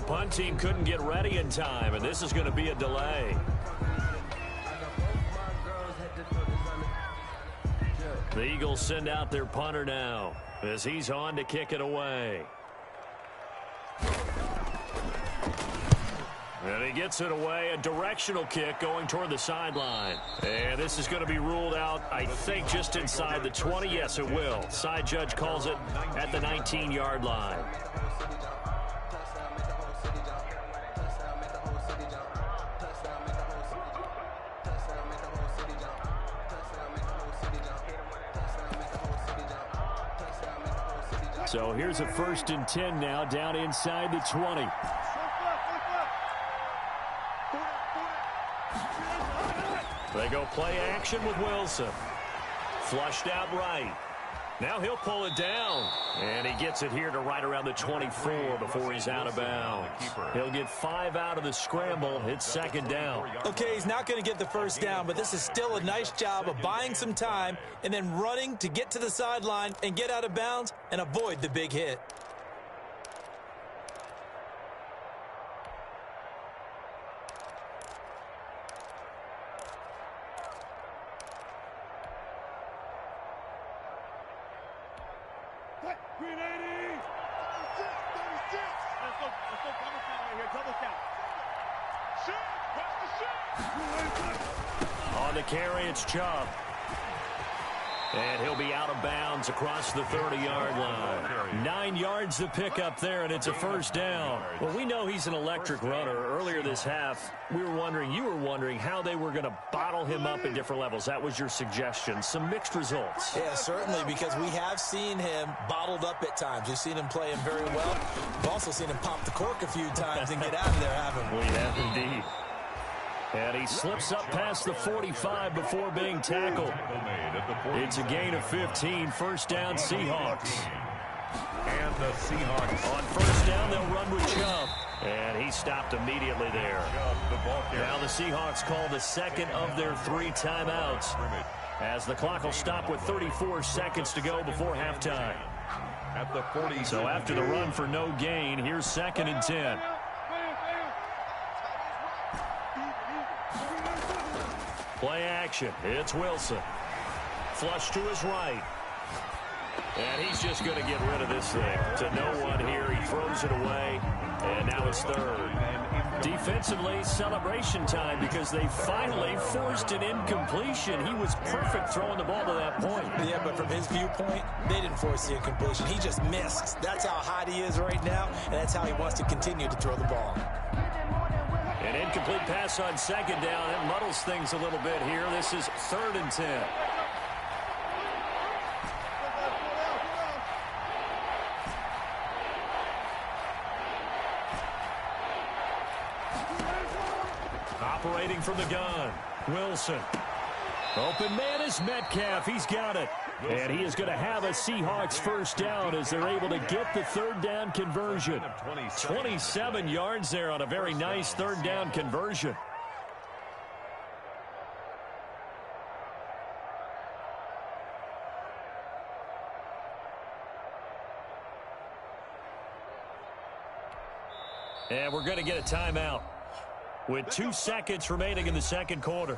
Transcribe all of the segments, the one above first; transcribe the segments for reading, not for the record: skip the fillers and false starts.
punt team couldn't get ready in time, and this is going to be a delay. The Eagles send out their punter now as he's on to kick it away. And he gets it away, a directional kick going toward the sideline. And this is going to be ruled out, I think, just inside the 20. Yes, it will. Side judge calls it at the 19-yard line. So here's a 1st and 10 now, down inside the 20. They go play action with Wilson. Flushed out right. Now he'll pull it down. And he gets it here to right around the 24 before he's out of bounds. He'll get 5 out of the scramble. It's 2nd down. Okay, he's not going to get the 1st down, but this is still a nice job of buying some time and then running to get to the sideline and get out of bounds and avoid the big hit. On the carry, it's Chubb. And he'll be out of bounds across the 30-yard line. 9 yards to pick up there, and it's a 1st down. Well, we know he's an electric runner. Earlier this half, you were wondering how they were going to bottle him up at different levels. That was your suggestion. Some mixed results. Yeah, certainly, because we have seen him bottled up at times. We've seen him play him very well. We've also seen him pop the cork a few times and get out of there, haven't we? We have indeed. And he slips up past the 45 before being tackled. It's a gain of 15, 1st down Seahawks. And the Seahawks. On 1st down, they'll run with Chubb. And he stopped immediately there. Now the Seahawks call the 2nd of their 3 timeouts, as the clock will stop with 34 seconds to go before halftime. At the 40. So after the run for no gain, here's 2nd and 10. Play action. It's Wilson. Flush to his right. And he's just going to get rid of this thing. To no one here. He throws it away. And now it's 3rd. Defensively, celebration time because they finally forced an incompletion. He was perfect throwing the ball to that point. Yeah, but from his viewpoint, they didn't force the incompletion. He just missed. That's how hot he is right now, and that's how he wants to continue to throw the ball. An incomplete pass on 2nd down. It muddles things a little bit here. This is 3rd and 10. Operating from the gun, Wilson. Open man is Metcalf. He's got it. And he is going to have a Seahawks 1st down as they're able to get the 3rd down conversion. 27 yards there on a very nice 3rd down conversion. And we're going to get a timeout with 2 seconds remaining in the 2nd quarter.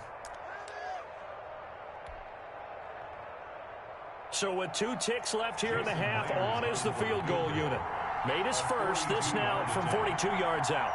So with 2 ticks left here in the half, on is the field goal unit. Made his first, this now from 42 yards out.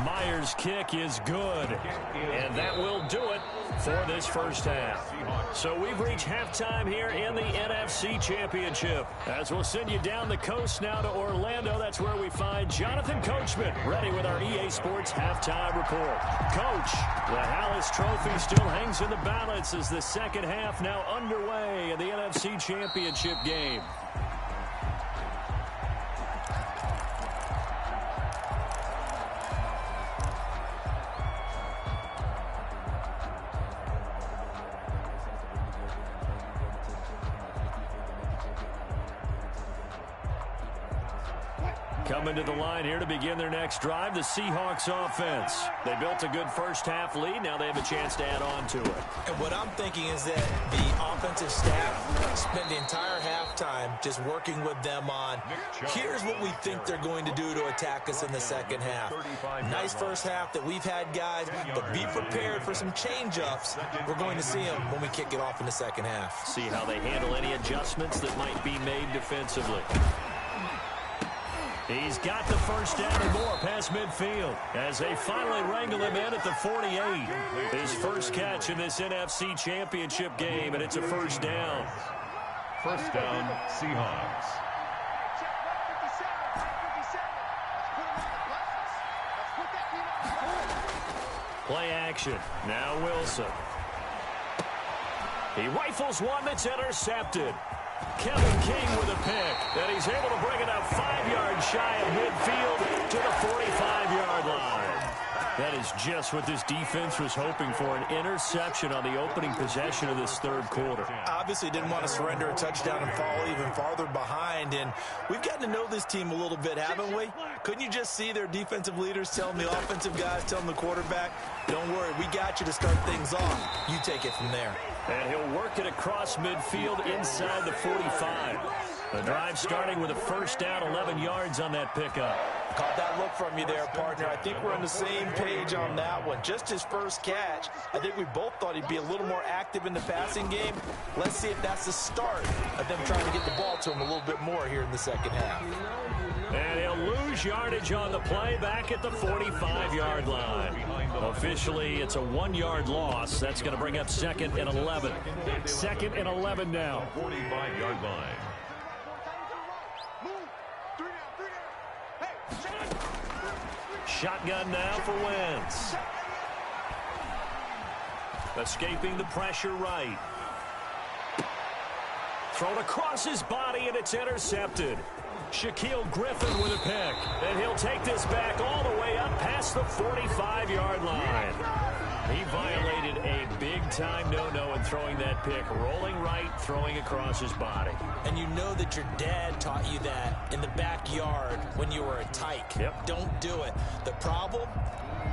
Myers' kick is good. And that will do it for this 1st half. So we've reached halftime here in the NFC Championship. As we'll send you down the coast now to Orlando, that's where we find Jonathan Coachman ready with our EA Sports Halftime Report. Coach, the Hallis Trophy still hangs in the balance as the 2nd half now underway in the NFC Championship game. Coming to the line here to begin their next drive, the Seahawks offense. They built a good first-half lead. Now they have a chance to add on to it. And what I'm thinking is that the offensive staff spent the entire halftime just working with them on, here's what we think they're going to do to attack us in the second half. Nice first half that we've had, guys, but be prepared for some change-ups. We're going to see them when we kick it off in the second half. See how they handle any adjustments that might be made defensively. He's got the first down and more past midfield as they finally wrangle him in at the 48. His first catch in this NFC Championship game, and it's a first down. First down, Seahawks. Play action. Now Wilson. He rifles one that's intercepted. Kevin King with a pick, and he's able to bring it up 5 yards shy of midfield to the 45-yard line. That is just what this defense was hoping for, an interception on the opening possession of this third quarter. Obviously didn't want to surrender a touchdown and fall even farther behind, and we've gotten to know this team a little bit, haven't we? Couldn't you just see their defensive leaders telling the offensive guys, telling the quarterback, don't worry, we got you to start things off. You take it from there. And he'll work it across midfield inside the 45. The drive starting with a first down, 11 yards on that pickup. Caught that look from you there, partner. I think we're on the same page on that one. Just his first catch. I think we both thought he'd be a little more active in the passing game. Let's see if that's the start of them trying to get the ball to him a little bit more here in the second half. And he'll lose yardage on the play back at the 45-yard line. Officially, it's a 1-yard loss. That's going to bring up 2nd and 11. 2nd and 11 now. 45-yard line. Shotgun now for Wentz. Escaping the pressure right. Thrown across his body, and it's intercepted. Shaquille Griffin with a pick. And he'll take this back all the way up past the 45-yard line. He violated a big-time no-no in throwing that pick. Rolling right, throwing across his body. And you know that your dad taught you that in the backyard when you were a tyke. Yep. Don't do it. The problem,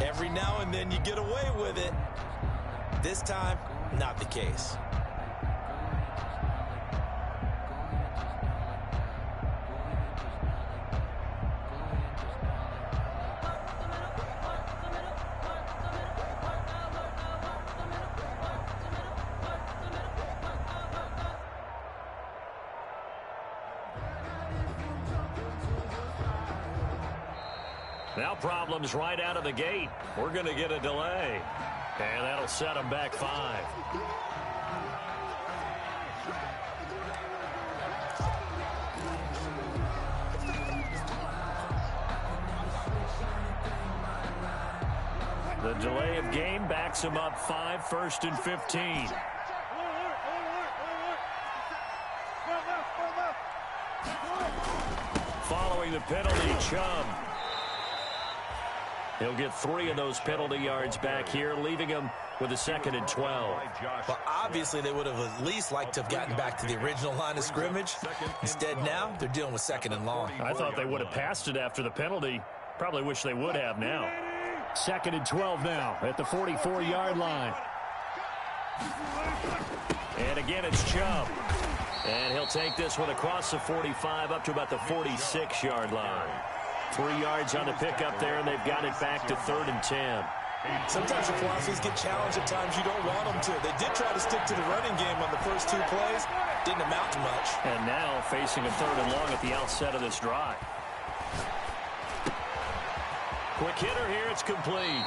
every now and then you get away with it. This time, not the case. Now problems right out of the gate. We're going to get a delay. And that'll set them back 5. The delay of game backs them up 5, 1st and 15. Following the penalty, Chubb. He'll get 3 of those penalty yards back here, leaving him with a 2nd and 12. Well, obviously, they would have at least liked to have gotten back to the original line of scrimmage. Instead, now, they're dealing with 2nd and long. I thought they would have passed it after the penalty. Probably wish they would have now. 2nd and 12 now at the 44-yard line. And again, it's Chubb. And he'll take this one across the 45 up to about the 46-yard line. 3 yards on the pickup there, and they've got it back to 3rd and 10. Sometimes your philosophies get challenged at times you don't want them to. They did try to stick to the running game on the first 2 plays. Didn't amount to much. And now facing a 3rd and long at the outset of this drive. Quick hitter here, it's complete.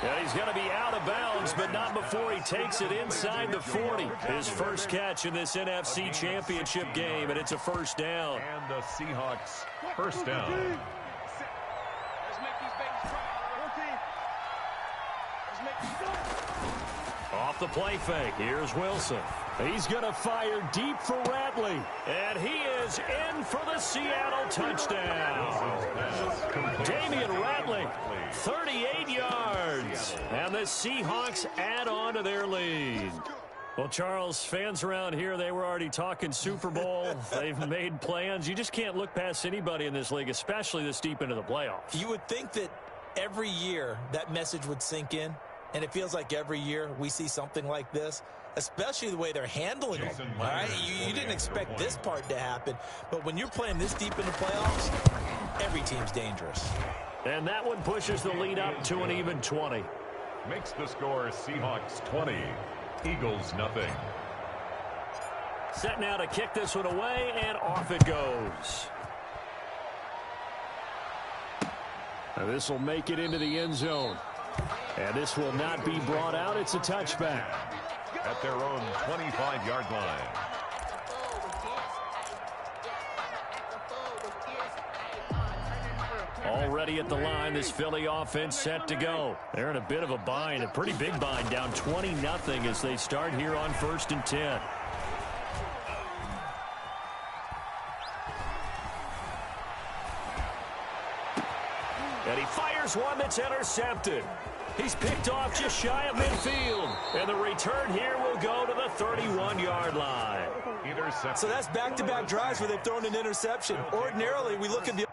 And he's going to be out of bounds, but not before he takes it inside the 40. His first catch in this NFC Championship game, and it's a first down. And the Seahawks first down. Off the play fake, here's Wilson. He's going to fire deep for Ratley. And he is in for the Seattle touchdown. Damian Ratley, 38 yards. And the Seahawks add on to their lead. Well, Charles, fans around here, they were already talking Super Bowl. They've made plans. You just can't look past anybody in this league, especially this deep into the playoffs. You would think that every year that message would sink in, and it feels like every year we see something like this, especially the way they're handling it. All right? You didn't expect this part to happen, but when you're playing this deep in the playoffs, every team's dangerous. And that one pushes the lead up to an even 20. Makes the score Seahawks 20. Eagles nothing. Set now to kick this one away, and off it goes. Now this will make it into the end zone. And this will not be brought out. It's a touchback. At their own 25-yard line. Already at the line, this Philly offense set to go. They're in a bit of a bind, a pretty big bind, down 20-0 as they start here on 1st and 10. And he fires one that's intercepted. He's picked off just shy of midfield. And the return here will go to the 31-yard line. So that's back-to-back drives where they've thrown an interception. Ordinarily, we look at the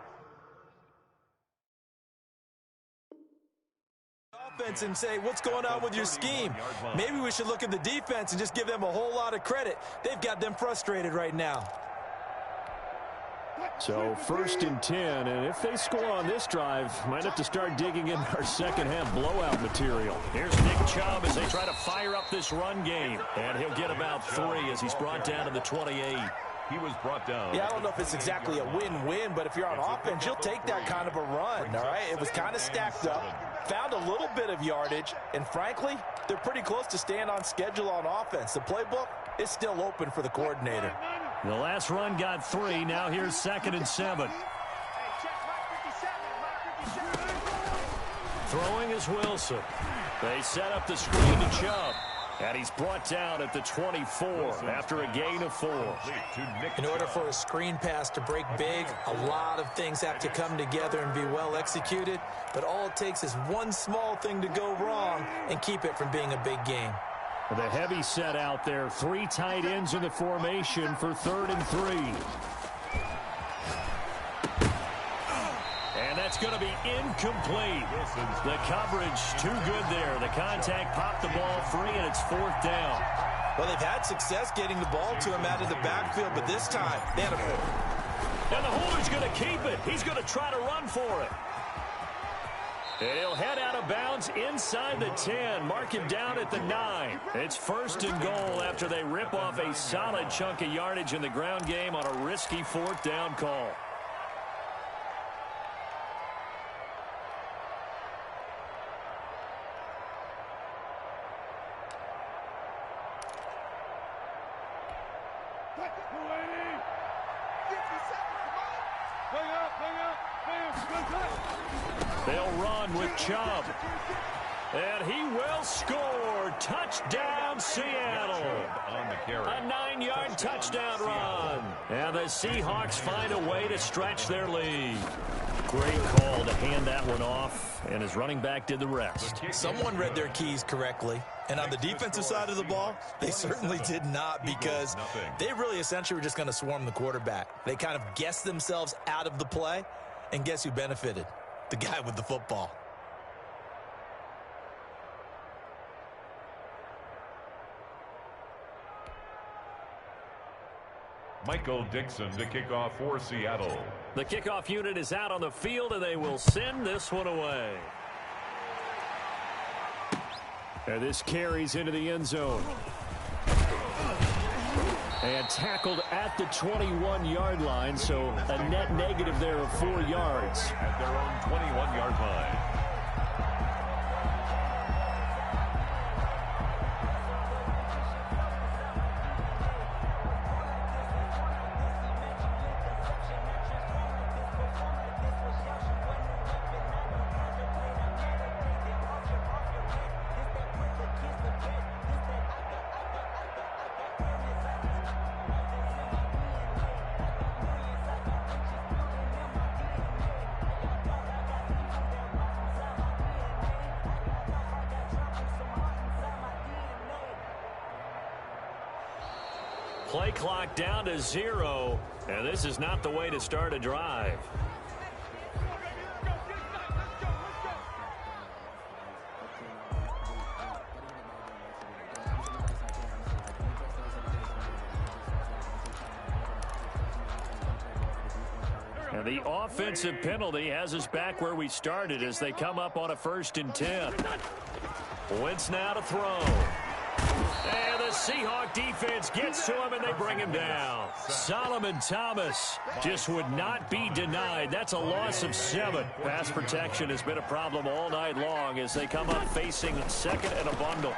offense and say, what's going on with your scheme? Maybe we should look at the defense and just give them a whole lot of credit. They've got them frustrated right now. So 1st and 10, and if they score on this drive, might have to start digging in our second half blowout material. Here's Nick Chubb as they try to fire up this run game. And he'll get about 3 as he's brought down to the 28. He was brought down. Yeah, I don't know if it's exactly a win-win, but if you're on offense, you'll take that kind of a run, all right? It was kind of stacked up, found a little bit of yardage, and frankly, they're pretty close to staying on schedule on offense. The playbook is still open for the coordinator. The last run got 3. Now here's 2nd and 7. Throwing is Wilson. They set up the screen to Chubb. And he's brought down at the 24 after a gain of 4. In order for a screen pass to break big, a lot of things have to come together and be well executed. But all it takes is one small thing to go wrong and keep it from being a big game. The heavy set out there. 3 tight ends in the formation for 3rd and 3. And that's going to be incomplete. The coverage too good there. The contact popped the ball free, and it's 4th down. Well, they've had success getting the ball to him out of the backfield, but this time they had a pull. And the holder's going to keep it. He's going to try to run for it. And he'll head out of bounds inside the 10. Mark him down at the 9. It's 1st and goal after they rip off a solid chunk of yardage in the ground game on a risky 4th down call. They'll run with Chubb. And he will score. Touchdown, Seattle. A 9-yard touchdown run. And the Seahawks find a way to stretch their lead. Great call to hand that one off, and his running back did the rest. Someone read their keys correctly. And on the defensive side of the ball, they certainly did not, because they really essentially were just going to swarm the quarterback. They kind of guessed themselves out of the play, and guess who benefited? The guy with the football. Michael Dixon to kick off for Seattle. The kickoff unit is out on the field, and they will send this one away. And this carries into the end zone. And tackled at the 21-yard line, so a net negative there of 4 yards. At their own 21-yard line. Play clock down to 0, and this is not the way to start a drive. And the offensive penalty has us back where we started as they come up on a 1st and 10. Wentz now to throw. And the Seahawk defense gets to him, and they bring him down. Solomon Thomas just would not be denied. That's a loss of 7. Pass protection has been a problem all night long as they come up facing 2nd and a bundle.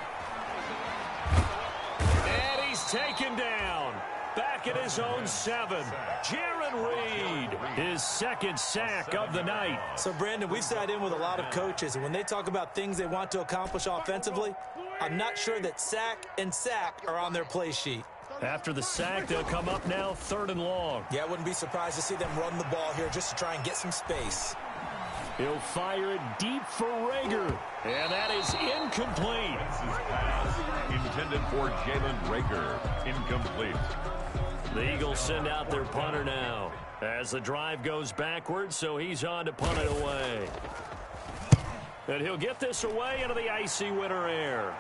And he's taken down. Back at his own 7. Jaron Reed, his 2nd sack of the night. So, Brandon, we've sat in with a lot of coaches, and when they talk about things they want to accomplish offensively, I'm not sure that sack and sack are on their play sheet. After the sack, they'll come up now 3rd and long. Yeah, I wouldn't be surprised to see them run the ball here just to try and get some space. He'll fire it deep for Rager, and that is incomplete. This is pass intended for Jalen Rager. Incomplete. The Eagles send out their punter now as the drive goes backwards, so he's on to punt it away. And he'll get this away into the icy winter air.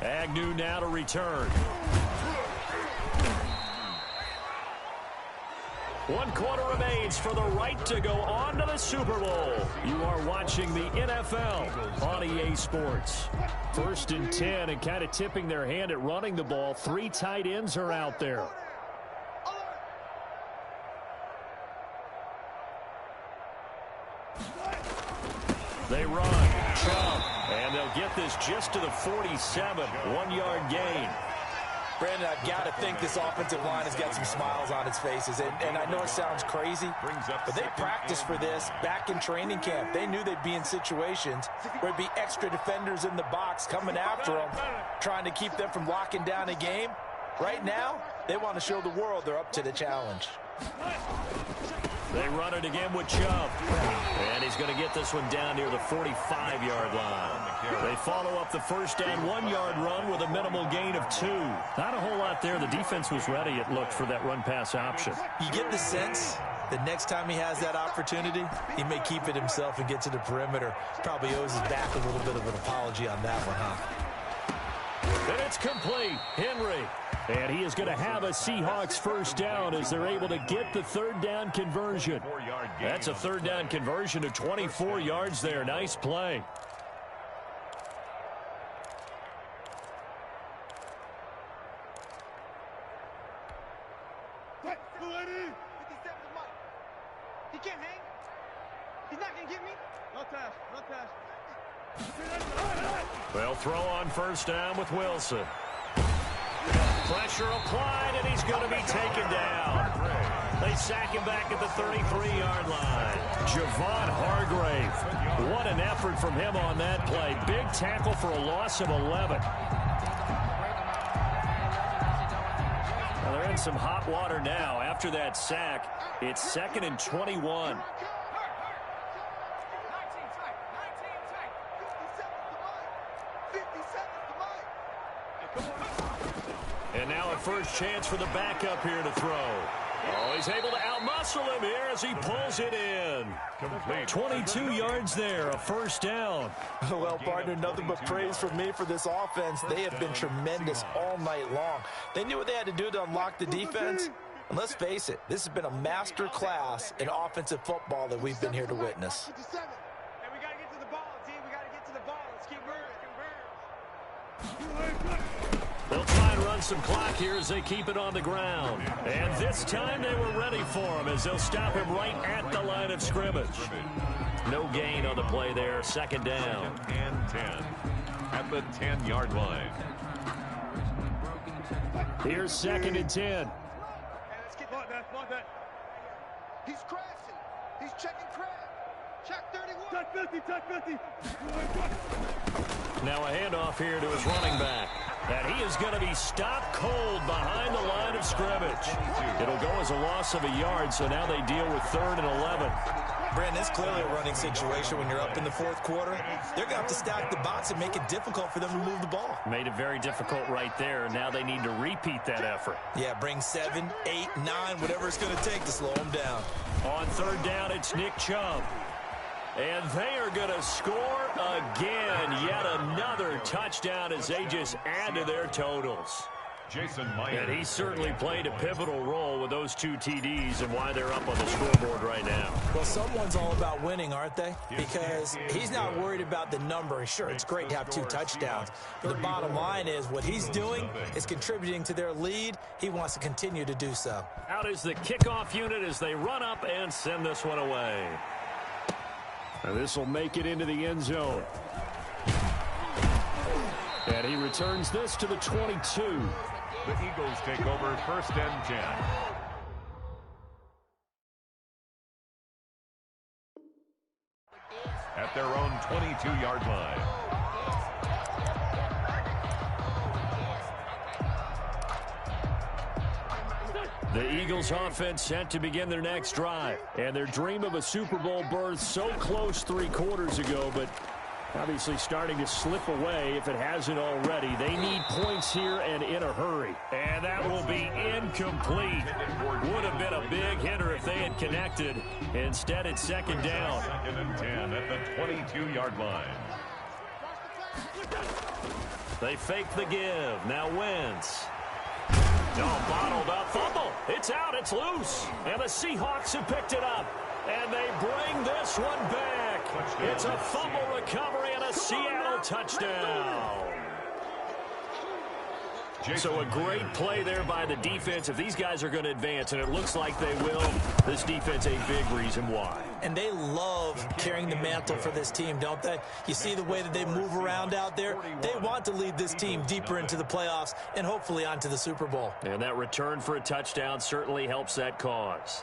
Agnew now to return. 1 quarter remains for the right to go on to the Super Bowl. You are watching the NFL on EA Sports. 1st and 10, and kind of tipping their hand at running the ball. 3 tight ends are out there. They run, jump, and they'll get this just to the 47. 1-yard gain. Brandon, I've got to think this offensive line has got some smiles on its faces. And I know it sounds crazy, but they practiced for this back in training camp. They knew they'd be in situations where there'd be extra defenders in the box coming after them, trying to keep them from locking down a game. Right now, they want to show the world they're up to the challenge. They run it again with Chubb. And he's going to get this one down near the 45-yard line. They follow up the first down 1-yard run with a minimal gain of 2. Not a whole lot there. The defense was ready, it looked, for that run-pass option. You get the sense that next time he has that opportunity, he may keep it himself and get to the perimeter. Probably owes his back a little bit of an apology on that one, huh? And it's complete. Henry. And he is going to have a Seahawks first down as they're able to get the 3rd down conversion. That's a 3rd down conversion of 24 yards there. Nice play. He can't hang. He's not going to get me. No pass. No pass. They'll throw on first down with Wilson. Pressure applied, and he's going to be taken down. They sack him back at the 33-yard line. Javon Hargrave. What an effort from him on that play. Big tackle for a loss of 11. Well, they're in some hot water now. After that sack, it's 2nd and 21. And now a first chance for the backup here to throw. Oh, he's able to outmuscle him here as he pulls it in. 22 yards there, a first down. Well, partner, nothing but praise from me for this offense. They have been tremendous all night long. They knew what they had to do to unlock the defense. And let's face it, this has been a master class in offensive football that we've been here to witness. Hey, we got to get to the ball, team. We got to get to the ball. Let's keep moving. They'll try and run some clock here as they keep it on the ground. And this time they were ready for him as they'll stop him right at the line of scrimmage. No gain on the play there. 2nd down. 2nd and 10 at the 10-yard line. Here's 2nd and 10. Hey, let's get that. He's crashing. He's checking crash. Check 31. Check 50. Now a handoff here to his running back. And he is going to be stopped cold behind the line of scrimmage. It'll go as a loss of a yard, so now they deal with 3rd and 11. Brandon, it's clearly a running situation when you're up in the fourth quarter. They're going to have to stack the box and make it difficult for them to move the ball. Made it very difficult right there. Now they need to repeat that effort. Yeah, bring 7, 8, 9, whatever it's going to take to slow them down. On third down, it's Nick Chubb. And they are going to score again. Yet another touchdown as they just add to their totals. Jason Myers. And he certainly played a pivotal role with those 2 TDs and why they're up on the scoreboard right now. Well, someone's all about winning, aren't they? Because he's not worried about the number. Sure, it's great to have 2 touchdowns. But the bottom line is what he's doing is contributing to their lead. He wants to continue to do so. Out is the kickoff unit as they run up and send this one away. And this will make it into the end zone. And he returns this to the 22. The Eagles take over 1st and 10. At their own 22-yard line. The Eagles offense set to begin their next drive. And their dream of a Super Bowl berth so close 3 quarters ago, but obviously starting to slip away if it hasn't already. They need points here and in a hurry. And that will be incomplete. Would have been a big hitter if they had connected. Instead, it's 2nd down. 2nd and 10 at the 22-yard line. They fake the give. Now Wentz. Oh, bottled up. Fumble. It's out. It's loose. And the Seahawks have picked it up. And they bring this one back. It's a fumble recovery and a Seattle touchdown. So a great play there by the defense. If these guys are going to advance, and it looks like they will, this defense a big reason why. And they love carrying the mantle for this team, don't they? You see the way that they move around out there? They want to lead this team deeper into the playoffs and hopefully onto the Super Bowl. And that return for a touchdown certainly helps that cause.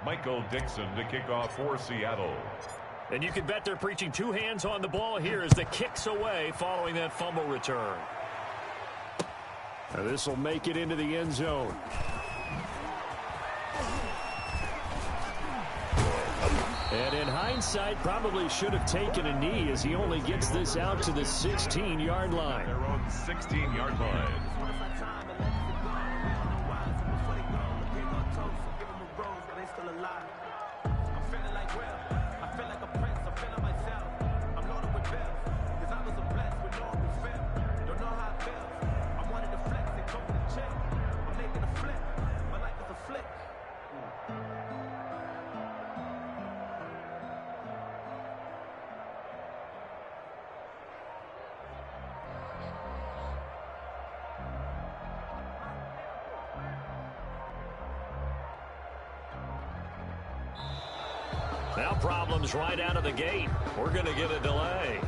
Michael Dixon to kick off for Seattle. And you can bet they're preaching 2 hands on the ball here as the kick's away following that fumble return. Now this will make it into the end zone. And in hindsight, probably should have taken a knee as he only gets this out to the 16-yard line. Their own 16-yard line. Now problems right out of the gate. We're going to get a delay.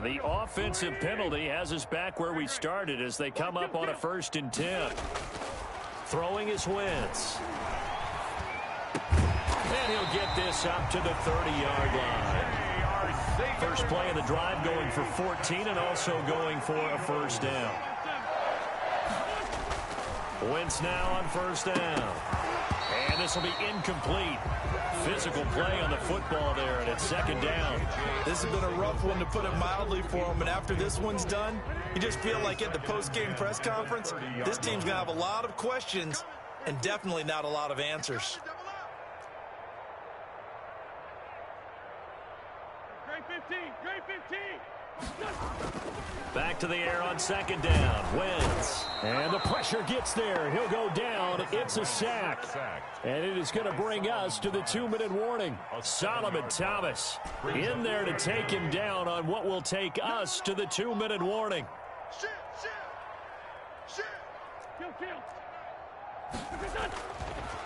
The offensive penalty has us back where we started as they come up on a 1st and 10. Throwing his Wentz. And he'll get this up to the 30-yard line. First play of the drive going for 14 and also going for a 1st down. Wentz now on 1st down. And this will be incomplete. Physical play on the football there, and it's 2nd down. This has been a rough one, to put it mildly, for him. And after this one's done, you just feel like at the post-game press conference, this team's going to have a lot of questions and definitely not a lot of answers. Great 15, great 15. Back to the air on 2nd down. Wentz. And the pressure gets there. He'll go down. It's a sack. And it is going to bring us to the 2-minute warning. Solomon Thomas in there to take him down on what will take us to the 2-minute warning.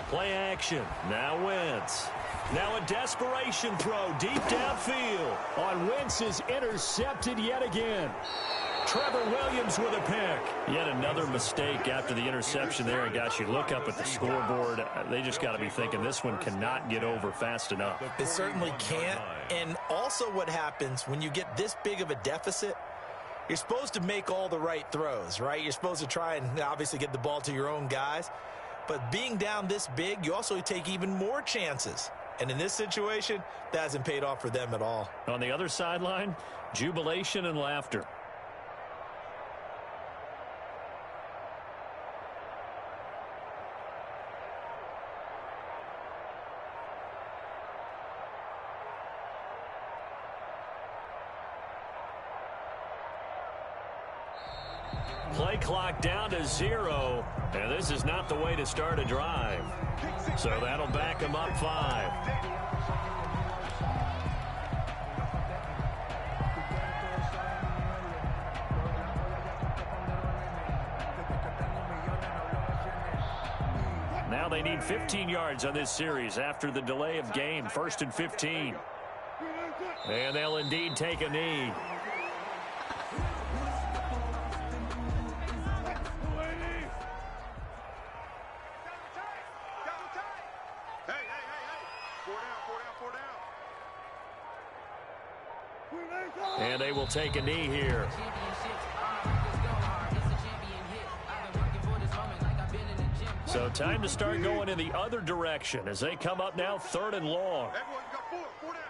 Play action. Now Wentz. Now a desperation throw deep downfield. On Wentz is intercepted yet again. Trevor Williams with a pick. Yet another mistake after the interception there. And guys, you look up at the scoreboard. They just got to be thinking this one cannot get over fast enough. It certainly can't. And also what happens when you get this big of a deficit, you're supposed to make all the right throws, right? You're supposed to try and obviously get the ball to your own guys. But being down this big, you also take even more chances. And in this situation, that hasn't paid off for them at all. On the other sideline, jubilation and laughter. Play clock down to 0, and this is not the way to start a drive. So that'll back them up 5. Now they need 15 yards on this series after the delay of game. 1st and 15. And they'll indeed take a knee. And they will take a knee here. So time to start going in the other direction as they come up now 3rd and long. Everyone got 4 down.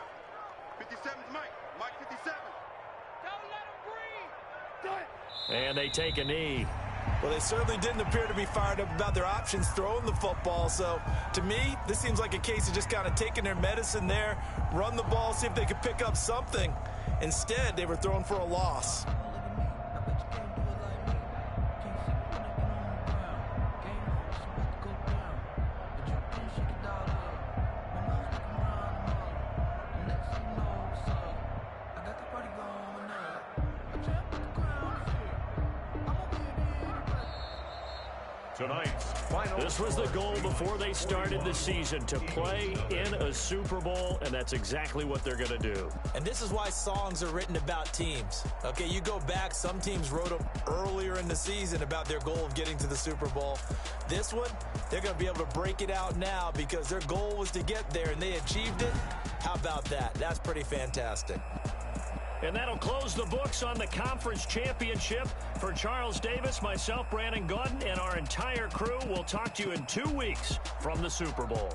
57's Mike. Mike 57. Don't let him breathe. And they take a knee. Well, they certainly didn't appear to be fired up about their options throwing the football. So, to me, this seems like a case of just kind of taking their medicine there, run the ball, see if they could pick up something. Instead, they were throwing for a loss. Tonight's final. This was the goal before they started the season, to play in a Super Bowl, and that's exactly what they're going to do. And this is why songs are written about teams. Okay, you go back, some teams wrote them earlier in the season about their goal of getting to the Super Bowl. This one, they're going to be able to break it out now because their goal was to get there, and they achieved it. How about that? That's pretty fantastic. And that'll close the books on the conference championship. For Charles Davis, myself, Brandon Gaudin, and our entire crew, we'll talk to you in 2 weeks from the Super Bowl.